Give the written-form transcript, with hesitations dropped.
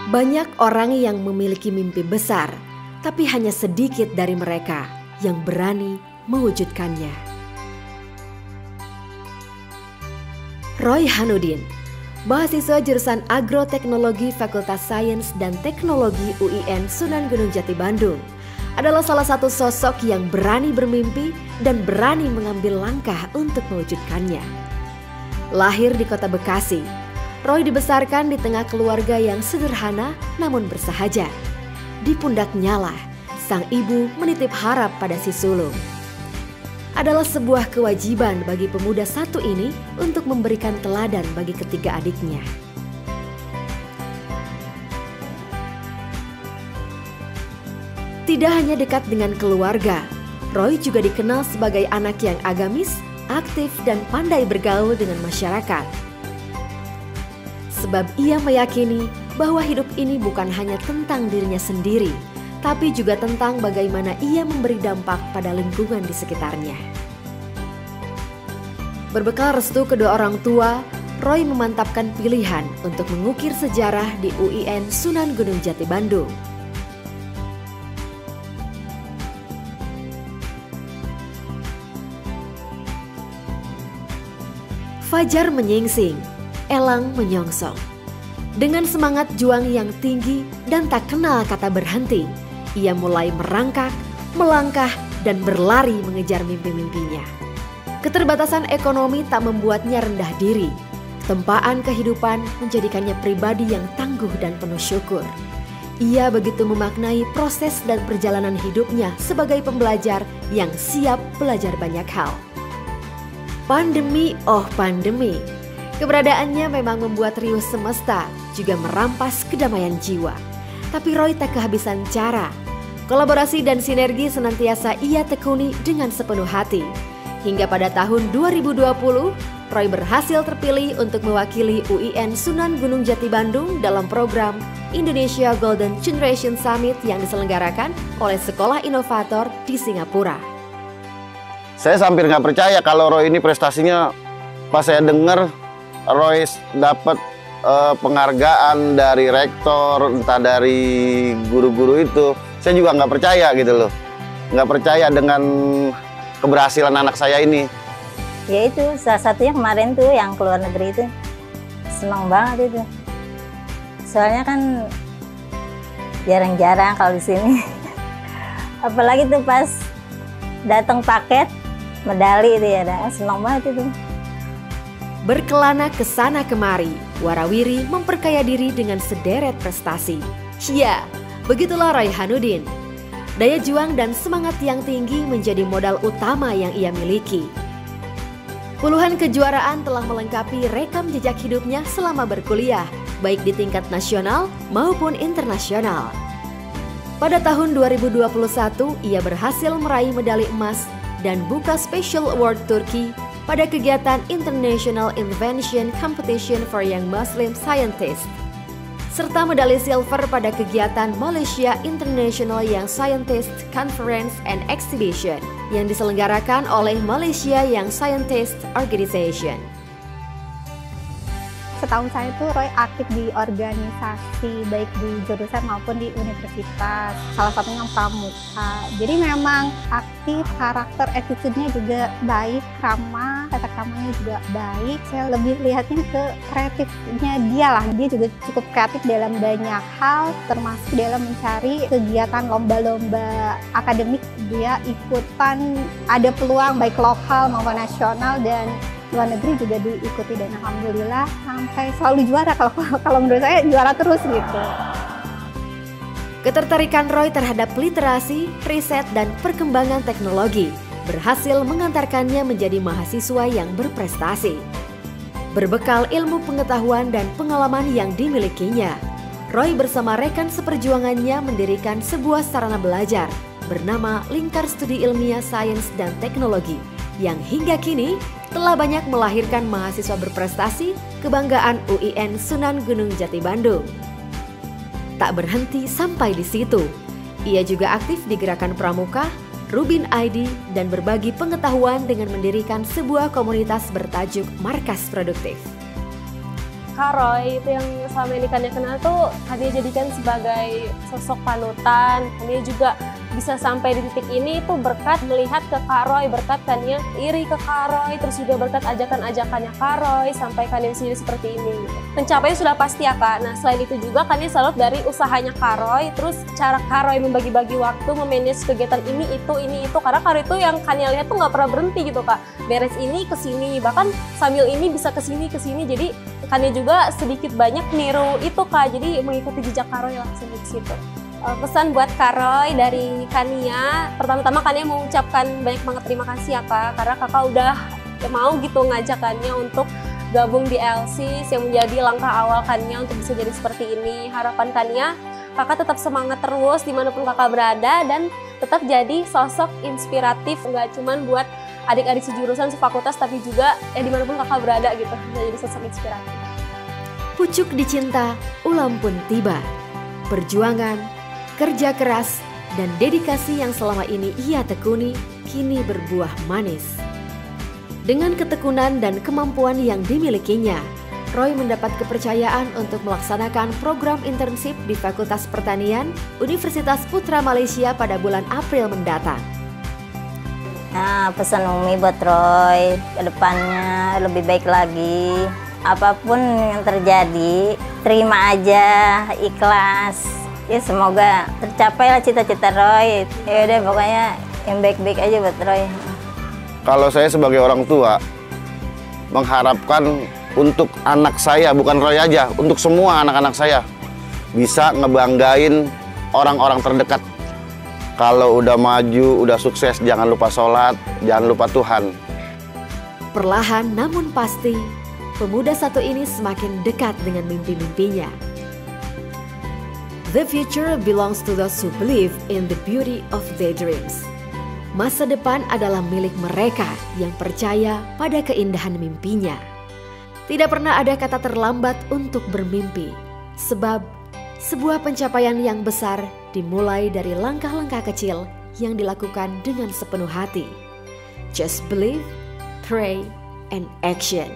Banyak orang yang memiliki mimpi besar, tapi hanya sedikit dari mereka yang berani mewujudkannya. Roy Hanudin, mahasiswa jurusan Agroteknologi Fakultas Sains dan Teknologi UIN Sunan Gunung Jati Bandung, adalah salah satu sosok yang berani bermimpi dan berani mengambil langkah untuk mewujudkannya. Lahir di kota Bekasi, Roy dibesarkan di tengah keluarga yang sederhana namun bersahaja. Di pundaknya lah, sang ibu menitip harap pada si sulung. Adalah sebuah kewajiban bagi pemuda satu ini untuk memberikan teladan bagi ketiga adiknya. Tidak hanya dekat dengan keluarga, Roy juga dikenal sebagai anak yang agamis, aktif, dan pandai bergaul dengan masyarakat. Sebab ia meyakini bahwa hidup ini bukan hanya tentang dirinya sendiri, tapi juga tentang bagaimana ia memberi dampak pada lingkungan di sekitarnya. Berbekal restu kedua orang tua, Roy memantapkan pilihan untuk mengukir sejarah di UIN Sunan Gunung Jati Bandung. Fajar menyingsing, elang menyongsong. Dengan semangat juang yang tinggi dan tak kenal kata berhenti, ia mulai merangkak, melangkah, dan berlari mengejar mimpi-mimpinya. Keterbatasan ekonomi tak membuatnya rendah diri. Tempaan kehidupan menjadikannya pribadi yang tangguh dan penuh syukur. Ia begitu memaknai proses dan perjalanan hidupnya sebagai pembelajar yang siap belajar banyak hal. Pandemi, oh pandemi. Keberadaannya memang membuat riuh semesta, juga merampas kedamaian jiwa. Tapi Roy tak kehabisan cara. Kolaborasi dan sinergi senantiasa ia tekuni dengan sepenuh hati. Hingga pada tahun 2020, Roy berhasil terpilih untuk mewakili UIN Sunan Gunung Jati Bandung dalam program Indonesia Golden Generation Summit yang diselenggarakan oleh Sekolah Inovator di Singapura. Saya hampir nggak percaya kalau Roy ini prestasinya. Pas saya dengar Roy dapat penghargaan dari rektor, entah dari guru-guru itu, saya juga nggak percaya gitu loh. Nggak percaya dengan keberhasilan anak saya ini. Ya itu salah satunya kemarin tuh yang keluar negeri itu. Senang banget itu. Soalnya kan jarang-jarang kalau di sini. Apalagi tuh pas datang paket medali itu ya, senang banget itu. Berkelana ke sana kemari, warawiri memperkaya diri dengan sederet prestasi. Ya, begitulah Roy Hanudin. Daya juang dan semangat yang tinggi menjadi modal utama yang ia miliki. Puluhan kejuaraan telah melengkapi rekam jejak hidupnya selama berkuliah, baik di tingkat nasional maupun internasional. Pada tahun 2021, ia berhasil meraih medali emas dan buka Special Award Turki pada kegiatan International Invention Competition for Young Muslim Scientists, serta medali silver pada kegiatan Malaysia International Young Scientists Conference and Exhibition yang diselenggarakan oleh Malaysia Young Scientists Organization. Setahu saya tuh Roy aktif di organisasi baik di jurusan maupun di universitas, salah satunya pramuka. Jadi memang aktif, karakter attitude-nya juga baik, ramah, tata kramanya juga baik. Saya lebih lihatnya ke kreatifnya dia lah. Dia juga cukup kreatif dalam banyak hal, termasuk dalam mencari kegiatan lomba-lomba akademik. Dia ikutan, ada peluang baik lokal maupun nasional dan luar negeri juga diikuti, dan alhamdulillah sampai selalu juara. Kalau menurut saya juara terus gitu. Ketertarikan Roy terhadap literasi, riset, dan perkembangan teknologi berhasil mengantarkannya menjadi mahasiswa yang berprestasi. Berbekal ilmu pengetahuan dan pengalaman yang dimilikinya, Roy bersama rekan seperjuangannya mendirikan sebuah sarana belajar bernama Lingkar Studi Ilmiah Sains dan Teknologi yang hingga kini telah banyak melahirkan mahasiswa berprestasi kebanggaan UIN Sunan Gunung Jati Bandung. Tak berhenti sampai di situ, ia juga aktif di Gerakan Pramuka, Rubin ID, dan berbagi pengetahuan dengan mendirikan sebuah komunitas bertajuk Markas Produktif. Kak Roy itu yang selama ini Kania kenal tuh Kania jadikan sebagai sosok panutan. Kania juga bisa sampai di titik ini itu berkat melihat ke Kak Roy, berkat Kania iri ke Kak Roy, terus juga berkat ajakan-ajakannya Kak Roy sampai Kania sendiri seperti ini. Pencapaian sudah pasti ya Kak. Nah selain itu juga Kania salut dari usahanya Kak Roy, terus cara Kak Roy membagi-bagi waktu, memanage kegiatan ini itu. Karena Kak Roy itu yang Kania lihat tuh nggak pernah berhenti gitu Kak. Beres ini ke sini, bahkan sambil ini bisa ke sini. Jadi Kania juga sedikit banyak niru itu Kak. Jadi mengikuti jejak Kak Roy langsung di situ. Pesan buat Kak Roy dari Kania, pertama-tama Kania mau ucapkan banyak banget terima kasih ya Kak, karena Kakak udah mau gitu ngajak Kania untuk gabung di LSIS yang menjadi langkah awal Kania untuk bisa jadi seperti ini. Harapan Kania, Kakak tetap semangat terus dimanapun Kakak berada dan tetap jadi sosok inspiratif, nggak cuman buat adik-adik sejurusan, sefakultas, tapi juga dimanapun Kakak berada gitu, bisa jadi sosok inspiratif. Pucuk dicinta, ulam pun tiba. Perjuangan, kerja keras, dan dedikasi yang selama ini ia tekuni kini berbuah manis. Dengan ketekunan dan kemampuan yang dimilikinya, Roy mendapat kepercayaan untuk melaksanakan program internship di Fakultas Pertanian Universitas Putra Malaysia pada bulan April mendatang. Nah, pesan Umi buat Roy, ke depannya lebih baik lagi. Apapun yang terjadi, terima aja, ikhlas. Ya semoga tercapailah cita-cita Roy. Ya udah pokoknya yang baik-baik aja buat Roy. Kalau saya sebagai orang tua mengharapkan untuk anak saya, bukan Roy aja, untuk semua anak-anak saya bisa ngebanggain orang-orang terdekat. Kalau udah maju, udah sukses, jangan lupa sholat, jangan lupa Tuhan. Perlahan namun pasti, pemuda satu ini semakin dekat dengan mimpi-mimpinya. The future belongs to those who believe in the beauty of their dreams. Masa depan adalah milik mereka yang percaya pada keindahan mimpinya. Tidak pernah ada kata terlambat untuk bermimpi, sebab sebuah pencapaian yang besar dimulai dari langkah-langkah kecil yang dilakukan dengan sepenuh hati. Just believe, pray, and action.